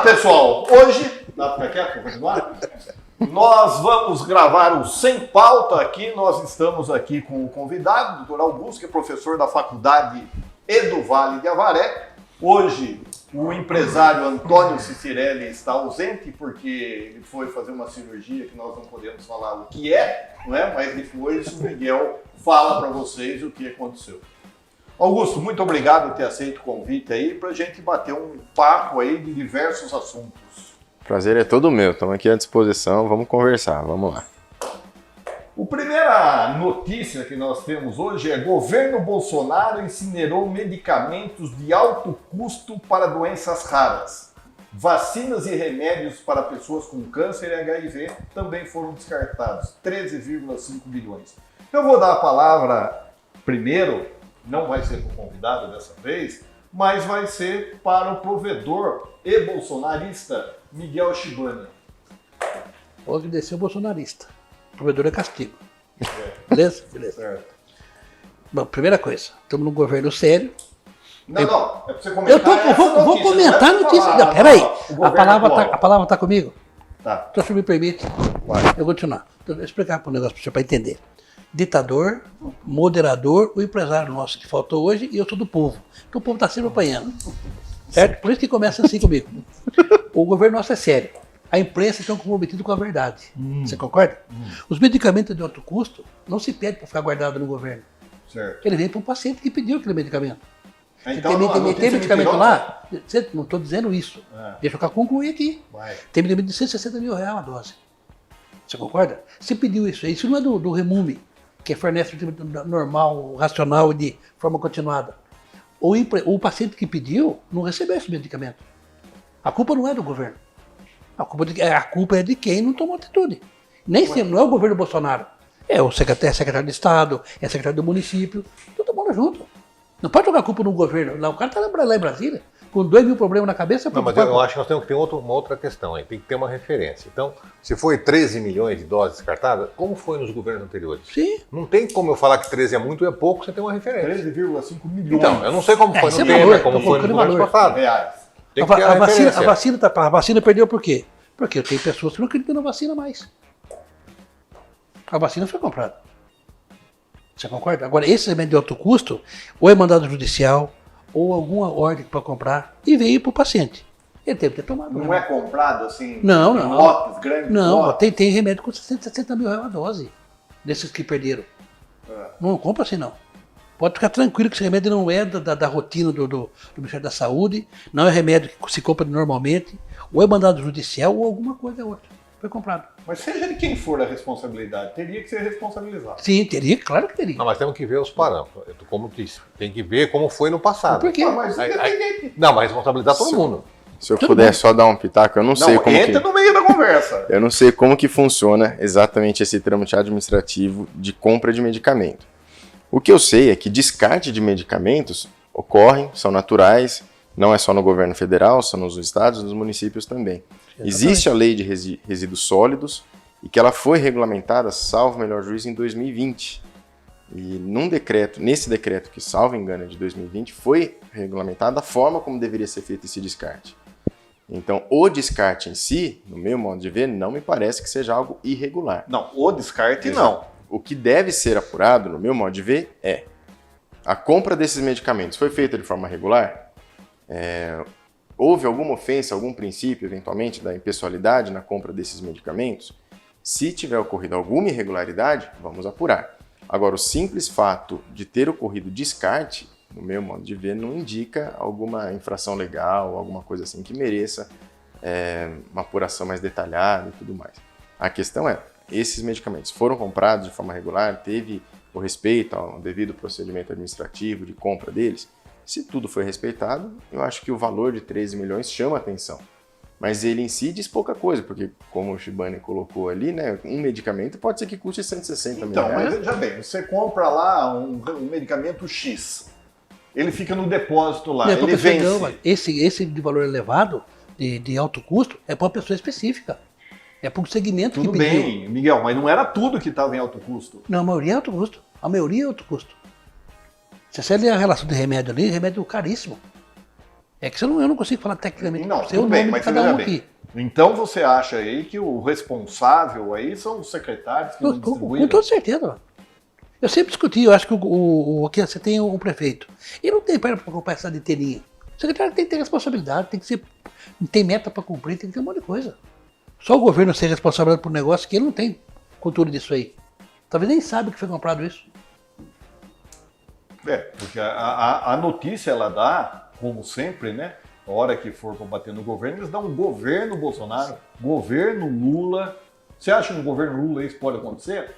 pessoal, hoje, dá pra quieto, continuar? Nós vamos gravar o Sem Pauta aqui, nós estamos aqui com o convidado, o Dr. Augusto, que é professor da Faculdade do Vale de Avaré. Hoje, o empresário Antônio Cicirelli está ausente, porque ele foi fazer uma cirurgia que nós não podemos falar o que é, não é? Mas depois o Miguel fala para vocês o que aconteceu. Augusto, muito obrigado por ter aceito o convite aí para a gente bater um papo aí de diversos assuntos. Prazer é todo meu, estamos aqui à disposição, vamos conversar, vamos lá. A primeira notícia que nós temos hoje é: governo Bolsonaro incinerou medicamentos de alto custo para doenças raras. Vacinas e remédios para pessoas com câncer e HIV também foram descartados, 13,5 bilhões. Eu vou dar a palavra primeiro, não vai ser para o convidado dessa vez, mas vai ser para o provedor e bolsonarista Miguel Shibani. Vou agradecer o bolsonarista. O provedor é castigo. Beleza? Beleza. Certo. Bom, primeira coisa, estamos num governo sério. Não, é para você comentar. Vou comentar a notícia. Não, peraí, a palavra está comigo? Tá. Então, se me permite, Vai. eu vou continuar. Então, vou explicar para o negócio para você para entender. Ditador, moderador, o empresário nosso que faltou hoje, e eu sou do povo. Então o povo está sempre apanhando. Certo? Por isso que começa assim comigo. O governo nosso é sério. A imprensa está comprometida com a verdade. Você concorda? Os medicamentos de alto custo não se pedem para ficar guardado no governo. Certo. Ele vem para um paciente que pediu aquele medicamento. Então, tem medicamento lá? Não estou dizendo isso. É. Deixa eu concluir aqui. Vai. Tem medicamento de 160 mil reais a dose. Você concorda? Você pediu isso. Isso não é do Remume, que fornece normal, racional e de forma continuada. O paciente que pediu não recebeu esse medicamento. A culpa não é do governo. A culpa é de quem não tomou atitude. Nem sempre, não é o governo Bolsonaro. É o secretário de Estado, é o secretário do município, todo mundo junto. Não pode jogar a culpa no governo. Lá, o cara está lá em Brasília, com 2 mil problemas na cabeça. Não, mas eu acho que nós temos que ter uma outra questão aí, tem que ter uma referência. Então, se foi 13 milhões de doses descartadas, como foi nos governos anteriores? Sim. Não tem como eu falar que 13 é muito ou é pouco, você tem uma referência. 13,5 milhões. Então, eu não sei como foi no esse é Temer, valor, como tô foi no colocando governo valor. passado. Reais. Tem que ter a referência. A vacina perdeu por quê? Porque tem pessoas que não acreditam na vacina mais. A vacina foi comprada. Você concorda? Agora, esse remédio de alto custo, ou é mandado judicial, ou alguma ordem para comprar, e veio para o paciente. Ele teve que ter tomado. Não é comprado assim? Não. Em lotes, grandes Não, lotes? tem remédio com 60 mil reais a dose, desses que perderam. Não compra assim, não. Pode ficar tranquilo que esse remédio não é da rotina do Ministério da Saúde, não é remédio que se compra normalmente, ou é mandado judicial, ou alguma coisa outra. Foi comprado. Mas seja de quem for a responsabilidade, teria que ser responsabilizado. Sim, teria, claro que teria. Não, mas temos que ver os parâmetros. Como eu disse, tem que ver como foi no passado. Por quê? Mas independente. Não, mas responsabilizar todo mundo. Se eu puder só dar um pitaco, eu não sei como que... Entra no meio da conversa. Eu não sei como que funciona exatamente esse trâmite administrativo de compra de medicamento. O que eu sei é que descarte de medicamentos ocorrem, são naturais, não é só no governo federal, são nos estados e nos municípios também. Existe a lei de resíduos sólidos e que ela foi regulamentada, salvo melhor juízo, em 2020. E nesse decreto que, salvo engano, é de 2020, foi regulamentada a forma como deveria ser feito esse descarte. Então, o descarte em si, no meu modo de ver, não me parece que seja algo irregular. Não, o descarte não. O que deve ser apurado, no meu modo de ver, é a compra desses medicamentos foi feita de forma regular? Houve alguma ofensa, algum princípio, eventualmente, da impessoalidade na compra desses medicamentos? Se tiver ocorrido alguma irregularidade, vamos apurar. Agora, o simples fato de ter ocorrido descarte, no meu modo de ver, não indica alguma infração legal, alguma coisa assim que mereça uma apuração mais detalhada e tudo mais. A questão é, esses medicamentos foram comprados de forma regular, teve o respeito ao devido procedimento administrativo de compra deles? Se tudo foi respeitado, eu acho que o valor de 13 milhões chama atenção. Mas ele em si diz pouca coisa, porque como o Shibani colocou ali, né, um medicamento pode ser que custe 160 mil reais. Então, mas veja bem, você compra lá um medicamento X, ele fica no depósito lá, ele vence. Não, esse de valor elevado, de alto custo, é para uma pessoa específica. É para um segmento Tudo que pediu. bem, Miguel, mas não era tudo que estava em alto custo. Não, a maioria é alto custo. A maioria é alto custo. Se você ler a relação de remédio ali, remédio caríssimo. É que eu não consigo falar tecnicamente Não, pra você o tudo bem, nome mas de cada veja um bem. aqui. Então você acha aí que o responsável aí são os secretários que não Com distribuíram? toda certeza. Eu sempre discuti, eu acho que aqui você tem o prefeito. E não tem perna para ocupar essa de telinha. O secretário tem que ter responsabilidade, tem meta para cumprir, tem que ter um monte de coisa. Só o governo ser responsável por um negócio que ele não tem cultura disso aí. Talvez nem sabe que foi comprado isso. Porque a notícia ela dá, como sempre, né? A hora que for combater no governo, eles dão um governo Bolsonaro, governo Lula. Você acha que no governo Lula isso pode acontecer?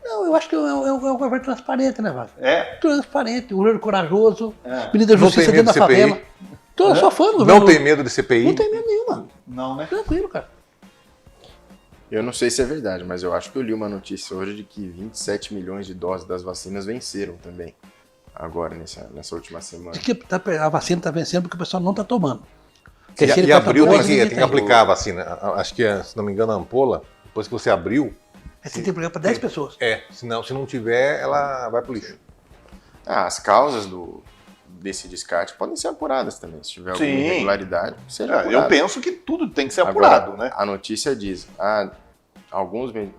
Não, eu acho que é um governo transparente, né, Wagner? É. Transparente, um governo corajoso, É. menino da Não justiça tem medo dentro da de CPI? favela. Eu sou fã do governo Não tem Lula. medo de CPI? Não tem medo nenhuma. Não, né? Tranquilo, cara. Eu não sei se é verdade, mas eu acho que eu li uma notícia hoje de que 27 milhões de doses das vacinas venceram também, agora, nessa última semana. De que a vacina está vencendo porque o pessoal não está tomando. E abriu, quarta dose, tem ninguém que tá indo. aplicar a vacina. Acho que, se não me engano, a ampola, depois que você abriu, Aí você tem problema para 10 pessoas. se não tiver, ela vai pro lixo. As causas desse descarte podem ser apuradas também, se tiver alguma Sim. irregularidade, seja Eu apurado. penso que tudo tem que ser Agora, apurado, né? a notícia diz,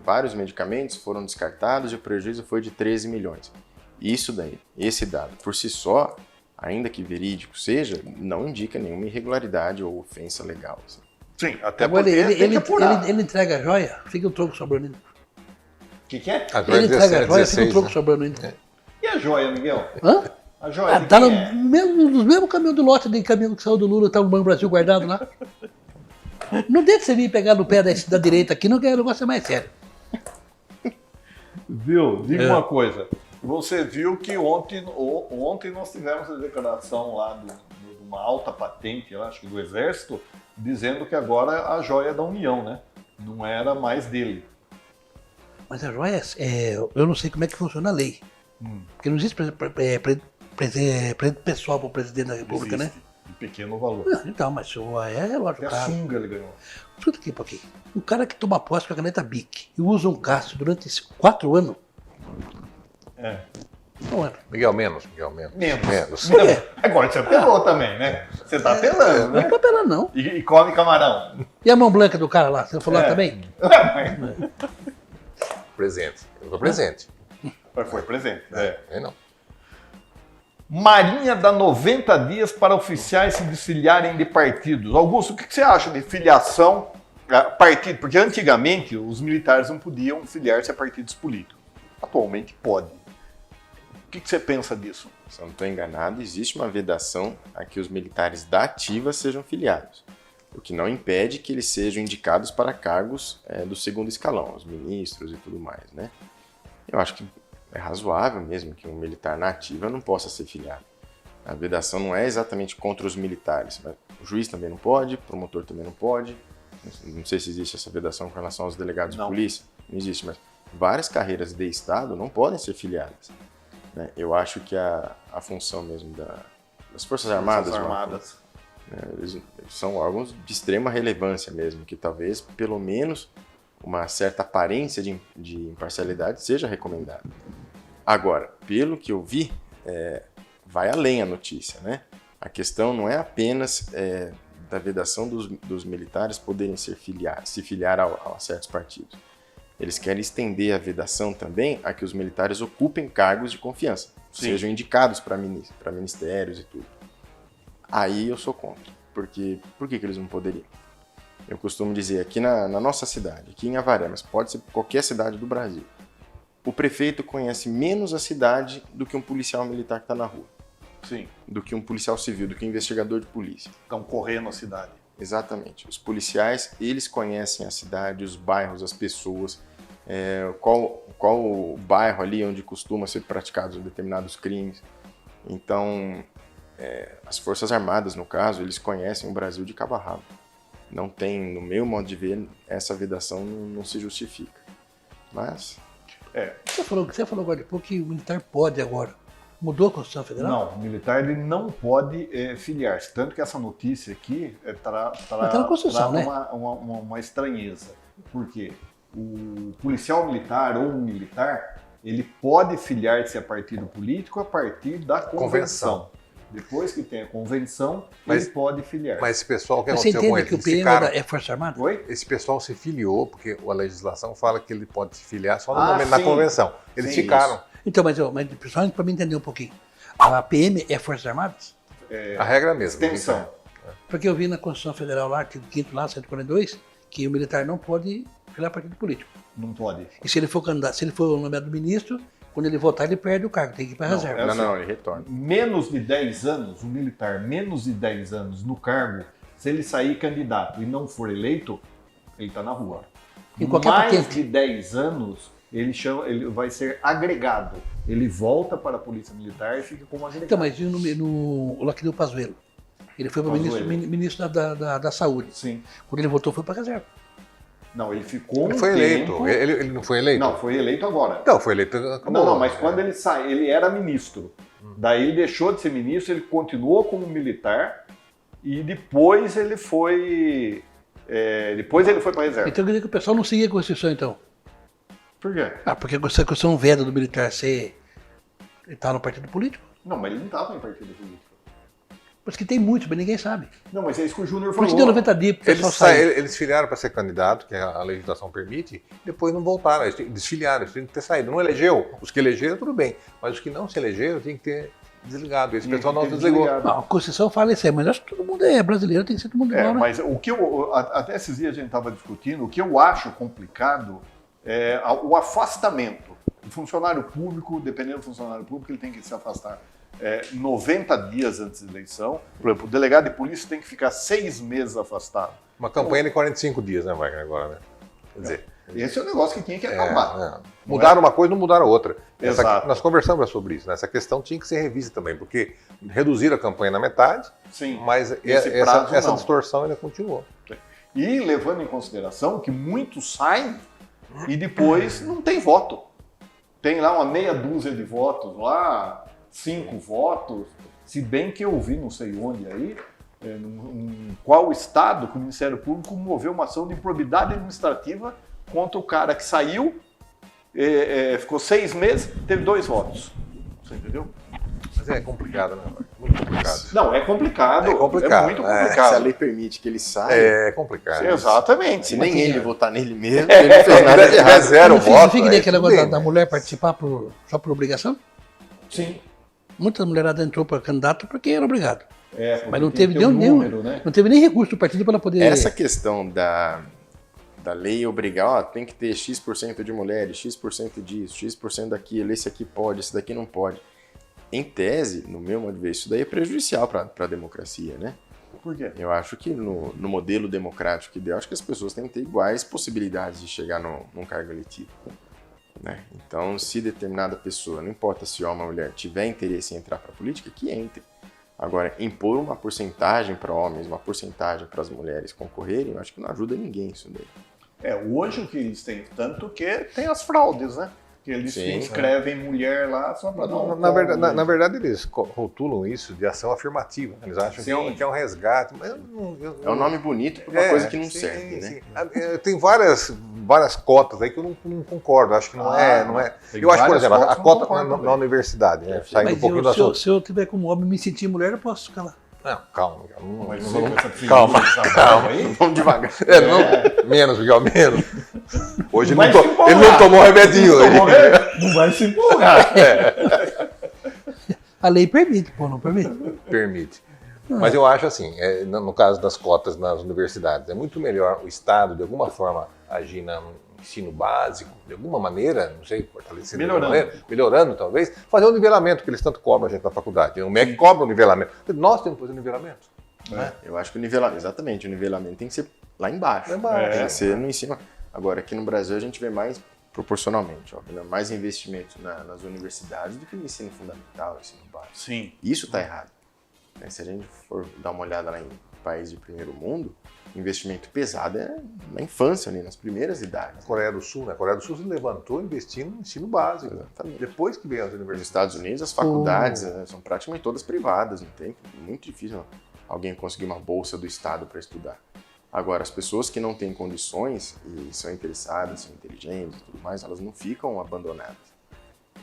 vários medicamentos foram descartados e o prejuízo foi de 13 milhões. Isso daí, esse dado, por si só, ainda que verídico seja, não indica nenhuma irregularidade ou ofensa legal. Assim. Sim, até Agora, porque tem que apurar. ele entrega a joia, fica o troco sobrando ainda. O que é? A joia Ele entrega a 17, joia, fica o 16, troco né? sobrando ainda. E a joia, Miguel? Hã? A joia de Tá quem no é? nos mesmos caminhos do lote de caminho que saiu do Lula, tá no Banco Brasil guardado lá. Não deixa você vir pegar no pé da direita aqui, não, que o negócio é mais sério. Viu? Diga uma coisa. Você viu que ontem nós tivemos a declaração lá de uma alta patente, eu acho que do Exército, dizendo que agora a joia é da União, né? Não era mais dele. Mas a joia, eu não sei como é que funciona a lei. Porque não existe presente pessoal para o presidente da República, Existe, de pequeno valor. né? Então, mas é lógico, Até a cara. sunga ele ganhou. Escuta aqui um pouquinho. Um cara que toma posse com a caneta BIC e usa um Cássio durante 4 anos. É. Não é. Miguel, menos. Menos. Agora você apelou também, né? Você tá apelando, Não né? tô apelando, não. E come camarão. E a mão branca do cara lá? Você falou lá também? Presente. Eu tô presente. Mas foi presente. É. É não. Marinha dá 90 dias para oficiais se desfiliarem de partidos. Augusto, o que você acha de filiação a partido? Porque antigamente os militares não podiam filiar-se a partidos políticos. Atualmente pode. O que você pensa disso? Se eu não estou enganado, existe uma vedação a que os militares da ativa sejam filiados, o que não impede que eles sejam indicados para cargos do segundo escalão, os ministros e tudo mais, né? Eu acho que é razoável mesmo que um militar na ativa não possa ser filiado. A vedação não é exatamente contra os militares, mas o juiz também não pode, o promotor também não pode. Não sei se existe essa vedação com relação aos delegados de polícia, não existe, mas várias carreiras de Estado não podem ser filiadas. Né? Eu acho que a função mesmo das Forças Armadas, eles são órgãos de extrema relevância mesmo, que talvez, pelo menos, uma certa aparência de imparcialidade seja recomendada. Agora, pelo que eu vi, vai além a notícia, né? A questão não é apenas da vedação dos militares poderem se filiar a certos partidos. Eles querem estender a vedação também a que os militares ocupem cargos de confiança, sejam indicados para ministérios e tudo. Aí eu sou contra. Porque por que eles não poderiam? Eu costumo dizer aqui na nossa cidade, aqui em Avaré, mas pode ser qualquer cidade do Brasil, o prefeito conhece menos a cidade do que um policial militar que está na rua. Sim. Do que um policial civil, do que um investigador de polícia. Estão correndo a cidade. Exatamente. Os policiais, eles conhecem a cidade, os bairros, as pessoas, qual o bairro ali onde costuma ser praticados determinados crimes. Então, as Forças Armadas, no caso, eles conhecem o Brasil de cabo a rabo. Não tem, no meu modo de ver, essa vedação não se justifica. Mas... Você falou agora de pouco que o militar pode agora. Mudou a Constituição Federal? Não, o militar ele não pode filiar-se. Tanto que essa notícia aqui Mas tá na Constituição, né? uma estranheza. Por quê? O policial militar ou um militar, ele pode filiar-se a partido político a partir da convenção. Depois que tem a convenção, Mas- ele pode filiar. Mas esse pessoal, o que Você aconteceu com entende eles? que o Eles PM ficaram... é Força Armada? Oi? Esse pessoal se filiou, porque a legislação fala que ele pode se filiar só no Ah, momento da sim. convenção. Eles Sim, ficaram. Então, mas pessoal, para me entender um pouquinho, a PM é Forças Armadas? A regra é a mesma. Extensão. Porque eu vi na Constituição Federal lá, artigo 5º lá, 142, que o militar não pode filiar partido político. Não pode. E se ele for candidato, se ele for nomeado ministro, quando ele votar, ele perde o cargo, tem que ir para Não, reserva. é assim. Não, ele retorna. Menos de 10 anos, um militar menos de 10 anos no cargo, se ele sair candidato e não for eleito, ele está na rua. Em qualquer Mais patente. de 10 anos, ele vai ser agregado. Ele volta para a Polícia Militar e fica como agregado. Então, mas e no Laquinil Pazuello? Ele foi para Pazuello. ministro da Saúde. Sim. Quando ele votou, foi para reserva. Não, ele ficou Ele um foi eleito. tempo- Ele não foi eleito? Não, foi eleito agora. Não, foi eleito. Acabou. Não, mas quando ele sai, ele era ministro. Daí ele deixou de ser ministro, ele continuou como militar e depois ele foi. Depois ele foi para reserva. Então, quer dizer que o pessoal não seguia a Constituição, então. Por quê? Porque a Constituição veda do militar ser... Ele estava no partido político. Não, mas ele não estava em partido político. Mas que tem muitos, mas ninguém sabe. Não, mas é isso que o Júnior Por falou. isso deu 90 dias para o Eles, pessoal sair. eles filiaram para ser candidato, que a legislação permite, depois não voltaram. Eles desfiliaram, eles tinham que ter saído. Não elegeu. Os que elegeram, tudo bem. Mas os que não se elegeram, tem que ter desligado. Esse Tinha pessoal que não ter desligou. desligado. Não, a Constituição fala isso aí, mas acho que todo mundo é brasileiro, tem que ser todo mundo igual, né? Mas o que até esses dias a gente estava discutindo, o que eu acho complicado é o afastamento. O funcionário público, dependendo do funcionário público, ele tem que se afastar 90 dias antes da eleição. Por exemplo, o delegado de polícia tem que ficar 6 meses afastado. Uma campanha de 45 dias, né, Wagner, agora, né? Quer dizer, Esse é o negócio que tinha que acabar. mudaram uma coisa, não mudaram outra. Exato. Nós conversamos sobre isso, né? Essa questão tinha que ser revista também, porque reduziram a campanha na metade, Sim. mas Esse prazo essa não. distorção ainda continuou. E levando em consideração que muitos saem e depois não tem voto. Tem lá uma meia dúzia de votos lá, 5 votos, se bem que eu vi, não sei onde aí, em qual estado que o Ministério Público moveu uma ação de improbidade administrativa contra o cara que saiu, ficou 6 meses, teve 2 votos. Você entendeu? Mas é complicado, né, Wagner? Muito complicado. Não, é complicado. É complicado, muito Se a complicado. lei permite que ele saia, É complicado. Exatamente. se nem ele votar nele mesmo, ele não fez nada de É errado. zero não voto. fica nem aquele tudo negócio bem, da né? mulher participar só por obrigação? Sim. Muitas mulheradas entrou para candidato porque era obrigado. Mas não teve nenhum, né? Não teve nem recurso do partido para ela poder... Essa questão da lei obrigar, ó, tem que ter X% de mulheres, X% disso, X% daquilo, esse aqui pode, esse daqui não pode. Em tese, no meu modo de ver, isso daí é prejudicial para a democracia, né? Por quê? Eu acho que no modelo democrático ideal, acho que as pessoas têm que ter iguais possibilidades de chegar num cargo eletivo. Né? Então, se determinada pessoa, não importa se homem ou mulher, tiver interesse em entrar para a política, que entre. Agora, impor uma porcentagem para homens, uma porcentagem para as mulheres concorrerem, eu acho que não ajuda ninguém isso daí. Hoje o que eles têm, tanto que tem as fraudes, né? Que eles Sim, inscrevem mulher lá só para dar um Na verdade, eles rotulam isso de ação afirmativa. Eles acham que é um resgate. Mas É um nome bonito para uma coisa que não serve, né? Tem várias cotas aí que eu não concordo. Acho que não é. tem Eu acho, por várias exemplo, a cotas que eu não cota concordo na também. universidade, né? Saindo um Mas pouquinho do assunto. se eu tiver como homem me sentir mulher, eu posso ficar lá. Não, calma. Mas Não- você não- com essa figura, calma, essa calma. barba aí? Vamos devagar. Menos, Miguel, menos. Hoje Não vai se empolgar. ele não tomou remedinho hoje. Não vai se empolgar. A lei permite, pô, não permite? Permite. Mas eu acho assim, no caso das cotas nas universidades, é muito melhor o Estado, de alguma forma, agir no ensino básico, de alguma maneira, não sei, fortalecendo, melhorando talvez, fazer um nivelamento, que eles tanto cobram a gente na faculdade. O MEC cobra o nivelamento. Nós temos que fazer o nivelamento. Eu acho que o nivelamento, exatamente, o nivelamento tem que ser lá embaixo. Lá embaixo. Tem que ser no ensino. Agora, aqui no Brasil, a gente vê mais proporcionalmente, ó, mais investimento nas universidades do que no ensino fundamental, ensino básico. Sim. Isso está errado. Né? Se a gente for dar uma olhada lá em países de primeiro mundo, investimento pesado é na infância, ali, nas primeiras idades. A Coreia do Sul, né? A Coreia do Sul se levantou investindo no ensino básico. Exatamente. Depois que veio as Nos universidades. Estados Unidos, as faculdades são praticamente todas privadas, não tem? Muito difícil alguém conseguir uma bolsa do Estado para estudar. Agora, as pessoas que não têm condições e são interessadas, são inteligentes e tudo mais, elas não ficam abandonadas.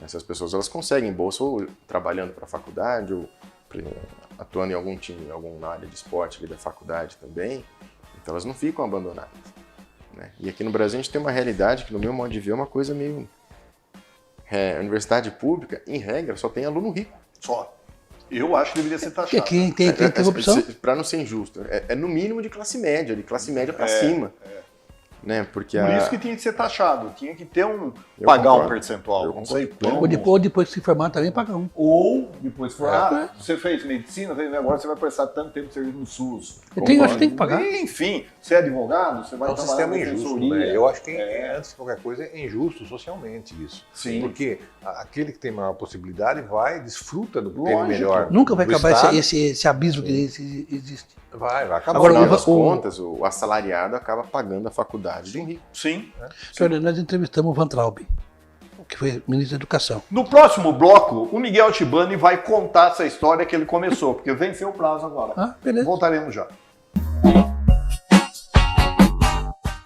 Essas pessoas elas conseguem bolsa ou trabalhando para a faculdade ou atuando em algum time, na área de esporte ali da faculdade também, então elas não ficam abandonadas, né? E aqui no Brasil a gente tem uma realidade que, no meu modo de ver, é uma coisa meio... a universidade pública, em regra, só tem aluno rico. Só. Eu acho que deveria ser Porque taxado. quem tem opção. Para não ser injusto, é no mínimo de classe média para cima. Né? Porque Por isso que tinha que ser taxado, tinha que ter Eu pagar concordo. um percentual. Eu Não sei concordo. como. Ou depois que se formar também paga um. Ou depois for, você fez medicina, agora você vai prestar tanto tempo de serviço no SUS. Eu acho que tem que pagar. Enfim, você é advogado, você vai É um trabalhar sistema na injusto, defensoria. né? Eu acho que, antes de qualquer coisa, é injusto socialmente isso. Sim. Porque aquele que tem maior possibilidade desfruta do que tem Lógico. melhor. Nunca vai do acabar Estado. esse abismo que existe. Vai acabar. Agora, no final o- das o- contas, o assalariado acaba pagando a faculdade de um rico. Sim. Senhor, nós entrevistamos o Van Traub, que foi ministro da Educação. No próximo bloco, o Miguel Tibani vai contar essa história que ele começou, porque venceu o prazo agora. Beleza. Voltaremos já.